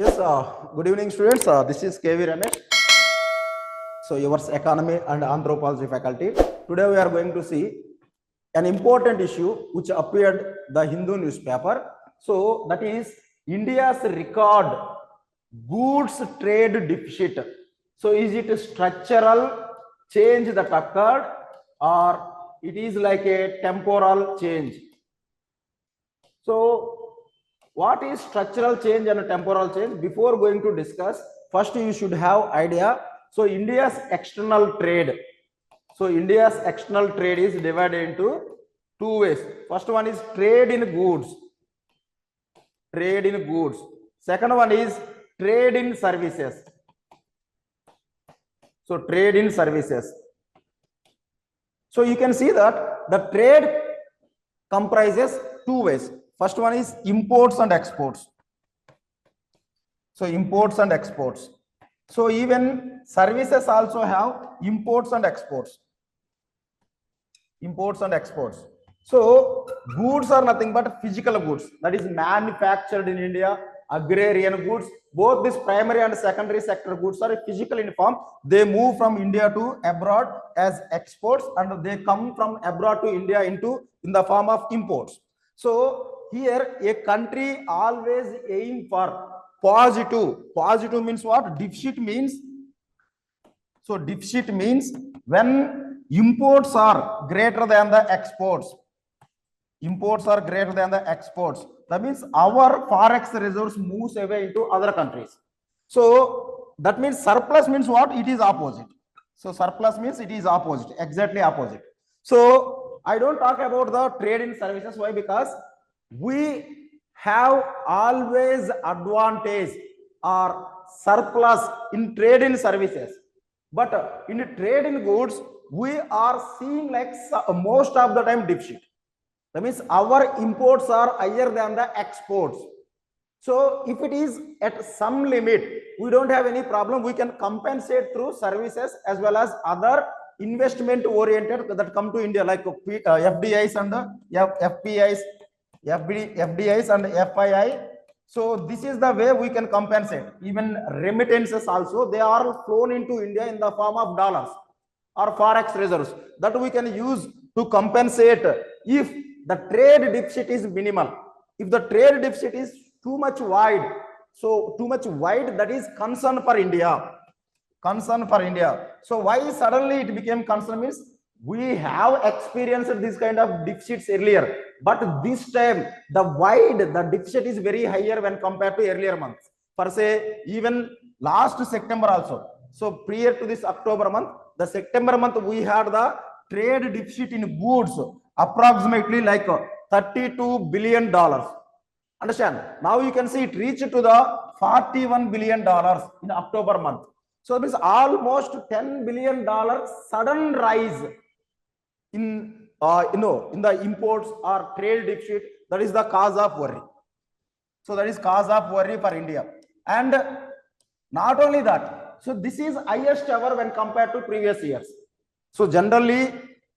Yes, good evening, students. This is KV Ramesh. So, yours economy and anthropology faculty. Today, we are going to see an important issue which appeared the Hindu newspaper. So, that is India's record goods trade deficit. So, is it a structural change that occurred, or it is like a temporal change? So, what is structural change and temporal change? Before going to discuss, first you should have idea. So India's external trade. So India's external trade is divided into two ways. First one is trade in goods. Trade in goods. Second one is trade in services. So trade in services. So you can see that the trade comprises two ways. First one is imports and exports. So imports and exports. So even services also have imports and exports. Imports and exports. So goods are nothing but physical goods that is manufactured in India, agrarian goods. Both this primary and secondary sector goods are physical in form. They move from India to abroad as exports, and they come from abroad to India in the form of imports. So here a country always aim for positive. Positive means what? Deficit means. So deficit means when imports are greater than the exports. Imports are greater than the exports. That means our forex reserves moves away into other countries. So that means surplus means what? It is opposite. So surplus means it is opposite, exactly opposite. So I don't talk about the trade in services. Why? Because we have always advantage or surplus in trade in services, but in trade in goods we are seeing like most of the time deficit. That means our imports are higher than the exports. So if it is at some limit, we don't have any problem. We can compensate through services as well as other investment oriented that come to India, like FDIs and FPIs. FDIs and FII. So this is the way we can compensate. Even remittances also, they are flown into India in the form of dollars or forex reserves that we can use to compensate if the trade deficit is minimal. If the trade deficit is too much wide, so too much wide, that is concern for India. Concern for India. So why suddenly it became concern means we have experienced this kind of deficits earlier, but this time the deficit is very higher when compared to earlier months. For say even last September also. So prior to this October month, the September month we had the trade deficit in goods approximately like $32 billion. Understand? Now you can see it reached to the $41 billion in October month. So it means almost $10 billion sudden rise in in the imports or trade deficit. That is the cause of worry. So that is cause of worry for India. And not only that, so this is highest ever when compared to previous years. So generally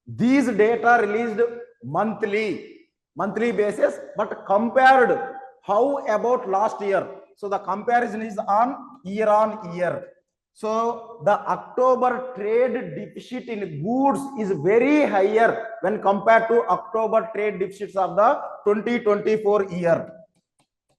these data released monthly basis, but compared how about last year. So the comparison is on year. So the October trade deficit in goods is very higher when compared to October trade deficits of the 2024 year.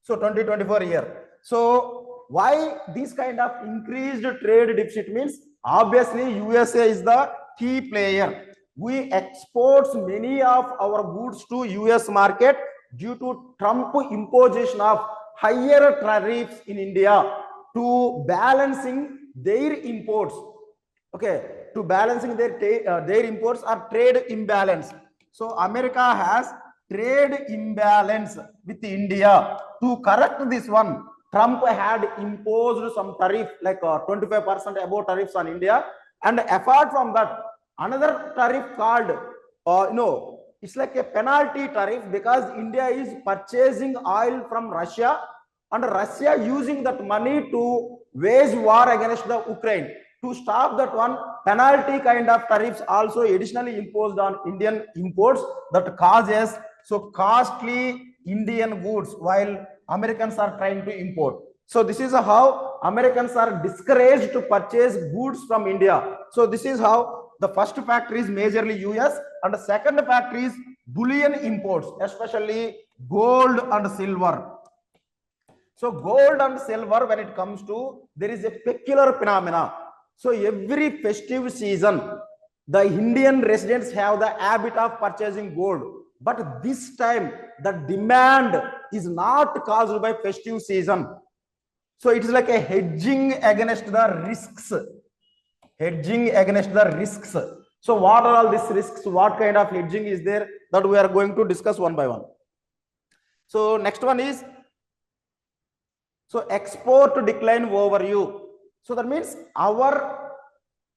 So 2024 year. So why this kind of increased trade deficit means obviously USA is the key player. We export many of our goods to US market due to Trump imposition of higher tariffs in India to balancing their imports. Okay, to balancing their imports or trade imbalance. So America has trade imbalance with India. To correct this one, Trump had imposed some tariff like 25% above tariffs on India, and apart from that, another tariff called it's like a penalty tariff because India is purchasing oil from Russia, and Russia using that money to wage war against the Ukraine. To stop that one, penalty kind of tariffs also additionally imposed on Indian imports that causes so costly Indian goods while Americans are trying to import. So this is how Americans are discouraged to purchase goods from India. So this is how the first factor is majorly US, and the second factor is bullion imports, especially gold and silver. So gold and silver, when it comes to, there is a peculiar phenomena. So every festive season, the Indian residents have the habit of purchasing gold. But this time, the demand is not caused by festive season. So it is like a hedging against the risks. Hedging against the risks. So what are all these risks? What kind of hedging is there? That we are going to discuss one by one. So next one is, so export decline overview. So that means our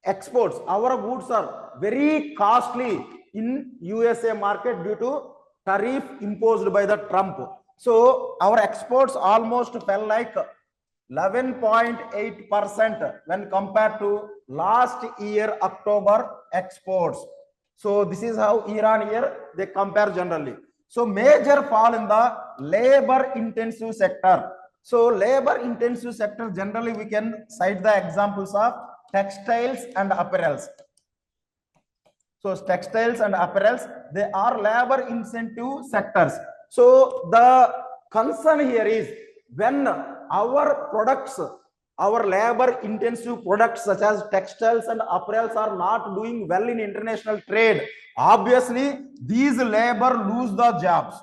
exports, our goods are very costly in USA market due to tariff imposed by the Trump. So our exports almost fell like 11.8% when compared to last year October exports. So this is how year on year they compare generally. So major fall in the labor intensive sector. So labor intensive sector, generally we can cite the examples of textiles and apparels. So textiles and apparels, they are labor incentive sectors. So the concern here is when our products, our labor intensive products such as textiles and apparels are not doing well in international trade, obviously these labor lose the jobs.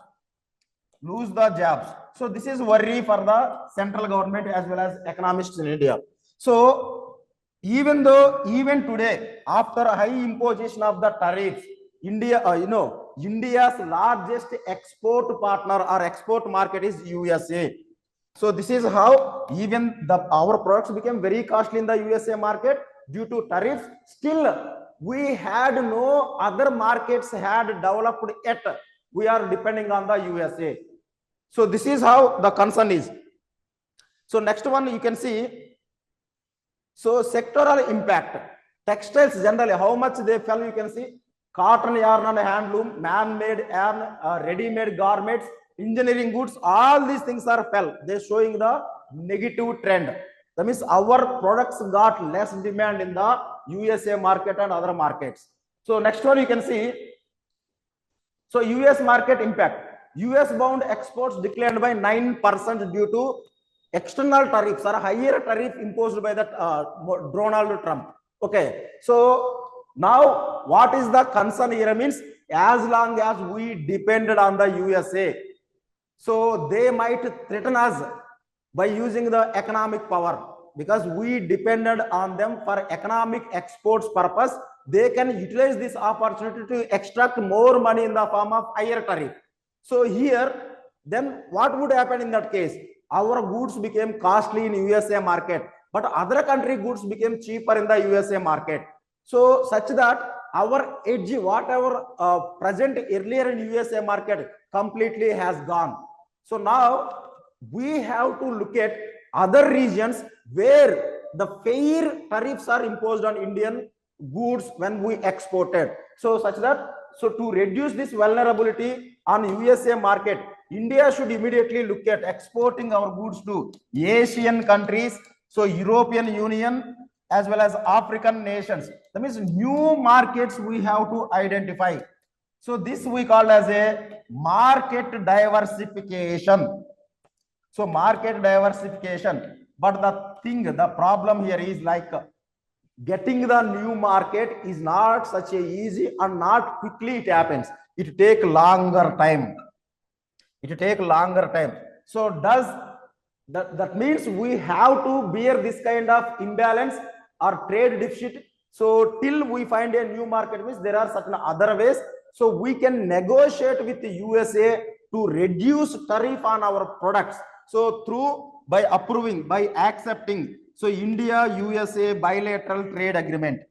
So this is worry for the central government as well as economists in India. So even today, after high imposition of the tariffs, India, India's largest export partner or export market is USA. So this is how even our products became very costly in the USA market due to tariffs. Still, we had no other markets had developed yet. We are depending on the USA. So this is how the concern is. So next one you can see. So sectoral impact. Textiles generally, how much they fell, you can see. Cotton, yarn and handloom, man-made yarn, ready-made garments, engineering goods, all these things are fell. They're showing the negative trend. That means our products got less demand in the USA market and other markets. So next one you can see. So US market impact. US bound exports declined by 9% due to external tariffs or higher tariff imposed by the Donald Trump. Okay. So now what is the concern here means, as long as we depended on the USA, so they might threaten us by using the economic power, because we depended on them for economic exports purpose. They can utilize this opportunity to extract more money in the form of higher tariff. So here, then what would happen in that case? Our goods became costly in USA market, but other country goods became cheaper in the USA market. So such that our edge, whatever present earlier in USA market, completely has gone. So now we have to look at other regions where the fair tariffs are imposed on Indian goods when we exported. So such that, so to reduce this vulnerability on USA market, India should immediately look at exporting our goods to Asian countries, so European Union as well as African nations. That means new markets we have to identify. So this we call as a market diversification. So market diversification. But the problem here is like getting the new market is not such a easy and not quickly it happens. It take longer time. So does that means we have to bear this kind of imbalance or trade deficit. So till we find a new market, means there are certain other ways. So we can negotiate with the USA to reduce tariff on our products. So by approving, by accepting, so India-USA bilateral trade agreement.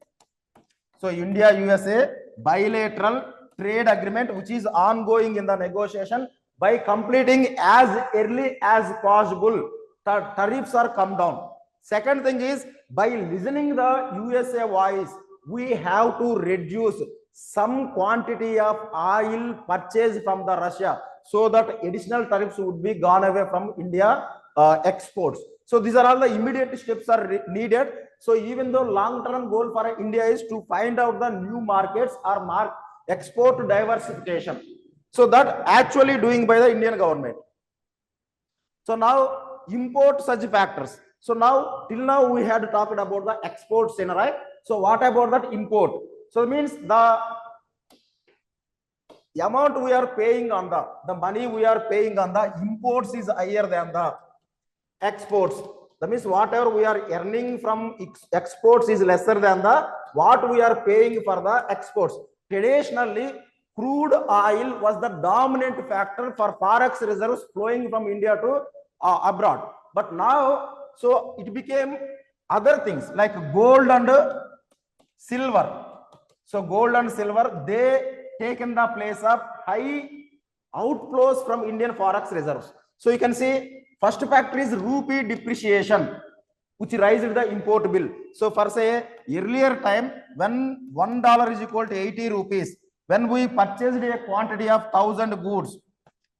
So India-USA bilateral trade agreement, which is ongoing in the negotiation, by completing as early as possible, tariffs are come down. Second thing is, by listening the USA voice, we have to reduce some quantity of oil purchased from the Russia, so that additional tariffs would be gone away from India exports. So these are all the immediate steps are needed. So even though long-term goal for India is to find out the new markets or export diversification. So that actually doing by the Indian government. So now import such factors. So now till now we had talked about the exports, right? So what about that import? So it means the amount we are paying on the money we are paying on the imports is higher than the exports. That means whatever we are earning from exports is lesser than the what we are paying for the exports. Traditionally, crude oil was the dominant factor for forex reserves flowing from India to abroad. But now, so it became other things like gold and silver. So gold and silver, they taken the place of high outflows from Indian forex reserves. So you can see first factor is rupee depreciation, which raised the import bill. So for say earlier time when $1 is equal to 80 rupees, when we purchased a quantity of 1,000 goods,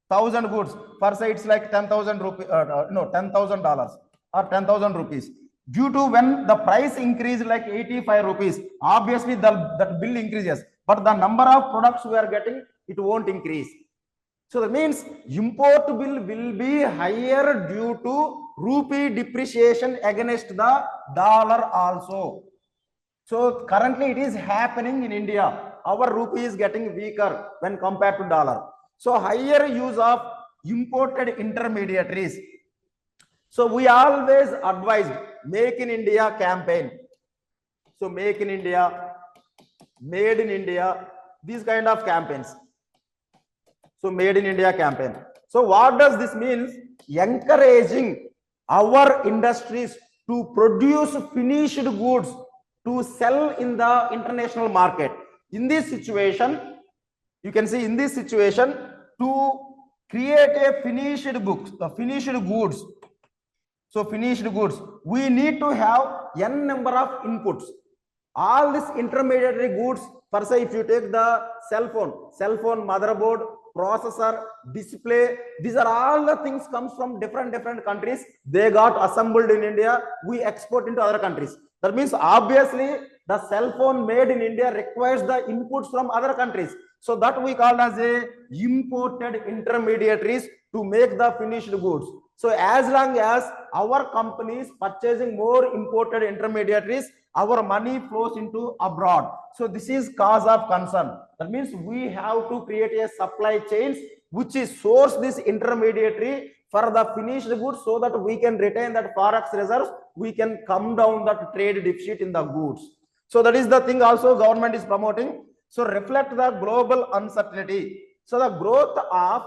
for say it's like 10,000 rupees, $10,000 or 10,000 rupees. Due to when the price increased like 85 rupees, obviously that bill increases, but the number of products we are getting, it won't increase. So that means import bill will be higher due to rupee depreciation against the dollar also. So currently it is happening in India. Our rupee is getting weaker when compared to dollar. So higher use of imported intermediaries. So we always advised Make in India campaign. So Make in India, Made in India, these kind of campaigns. So Made in India campaign. So what does this mean? Encouraging our industries to produce finished goods to sell in the international market. In this situation, you can see in this situation, to create a finished goods. So finished goods, we need to have n number of inputs. All these intermediary goods, per se, if you take the cell phone, motherboard, processor, display, these are all the things comes from different countries. They got assembled in India. We export into other countries. That means obviously the cell phone made in India requires the inputs from other countries. So that we call as a imported intermediaries to make the finished goods. So as long as our companies purchasing more imported intermediaries, our money flows into abroad. So this is cause of concern. That means we have to create a supply chains which is source this intermediary for the finished goods so that we can retain that forex reserves. We can come down that trade deficit in the goods. So that is the thing also government is promoting. So reflect the global uncertainty. So the growth of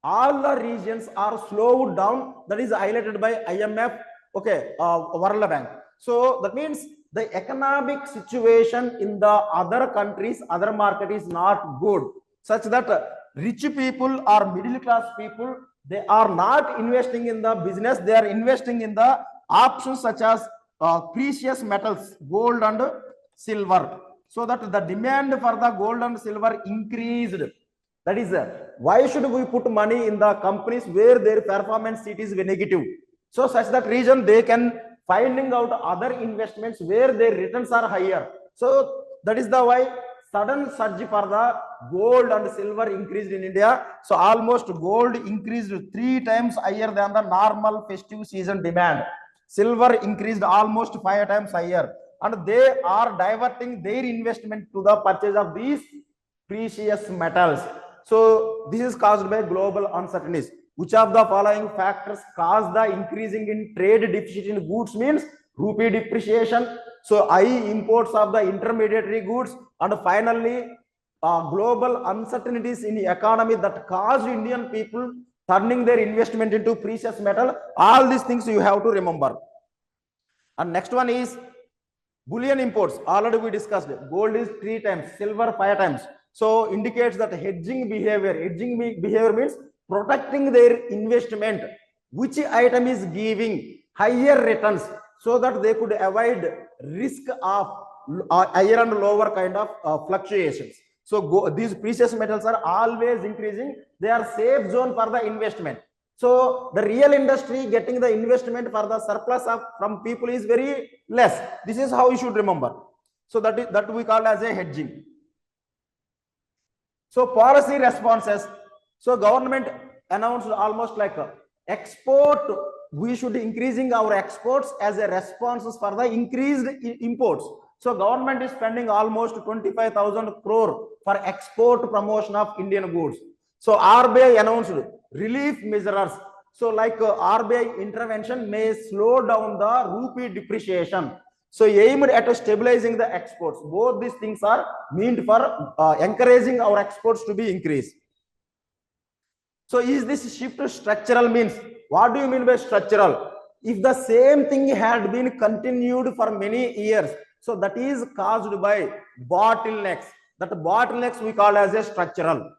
all the regions are slowed down. That is highlighted by IMF, okay, World Bank. So that means the economic situation in the other countries, other market is not good, such that rich people or middle class people, they are not investing in the business. They are investing in the options such as precious metals, gold and silver, so that the demand for the gold and silver increased. That is why should we put money in the companies where their performance sheet is negative? So such that region they can finding out other investments where their returns are higher. So that is the why sudden surge for the gold and silver increased in India. So almost gold increased 3 times higher than the normal festive season demand. Silver increased almost 5 times higher, and they are diverting their investment to the purchase of these precious metals. So this is caused by global uncertainties. Which of the following factors cause the increasing in trade deficit in goods? Means rupee depreciation, so high imports of the intermediary goods, and finally global uncertainties in the economy that caused Indian people turning their investment into precious metal. All these things you have to remember. And next one is bullion imports. Already we discussed it. Gold is 3 times, silver 5 times. So indicates that hedging behavior. Hedging behavior means protecting their investment. Which item is giving higher returns so that they could avoid risk of higher and lower kind of fluctuations. So these precious metals are always increasing. They are safe zone for the investment. So the real industry getting the investment for the surplus of from people is very less. This is how you should remember. So that we call as a hedging. So policy responses. So government announced almost like export. We should increasing our exports as a response for the increased imports. So government is spending almost 25,000 crore for export promotion of Indian goods. So RBI announced relief measures. So like RBI intervention may slow down the rupee depreciation. So aimed at stabilizing the exports. Both these things are meant for encouraging our exports to be increased. So is this shift structural? Means what do you mean by structural? If the same thing had been continued for many years, so that is caused by bottlenecks. That bottlenecks we call as a structural.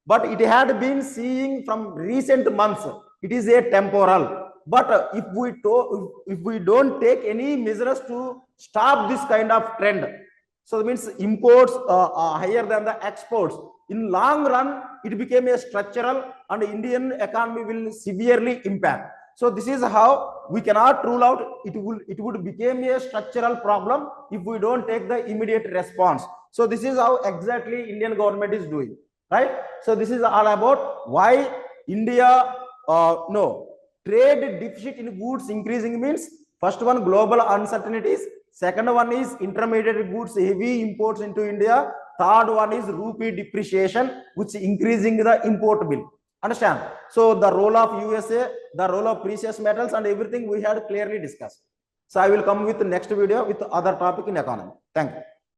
But it had been seeing from recent months, it is a temporal. But if we don't take any measures to stop this kind of trend, so that means imports higher than the exports, in long run it became a structural and Indian economy will severely impact. So this is how we cannot rule out it would become a structural problem if we don't take the immediate response. So this is how exactly Indian government is doing, right? So this is all about why India trade deficit in goods increasing means first one global uncertainties, second one is intermediate goods heavy imports into India, third one is rupee depreciation which increasing the import bill. Understand? So the role of USA, the role of precious metals and everything we had clearly discussed. So I will come with the next video with other topic in economy. Thank you.